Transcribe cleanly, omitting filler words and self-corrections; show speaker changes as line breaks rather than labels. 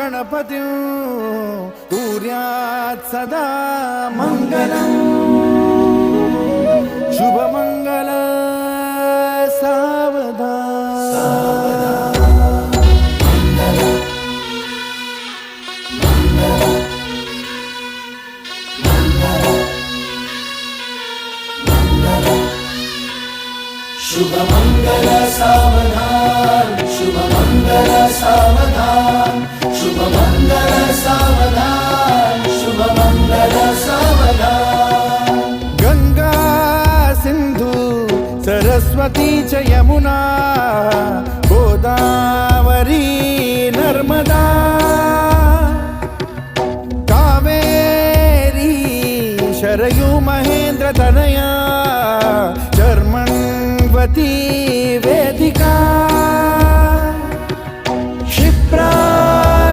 गणपतिं कुर्यात् सदा मङ्गलम् शुभमङ्गल सावधान
शुभमंगल सावधान शुभमंगल सावधान शुभमंगल सावधान शुभमंगल सावधान
गंगा सिंधु सरस्वती च यमुना गोदावरी नर्मदा कावेरी शरयू महेंद्र तनया चर्मण्वती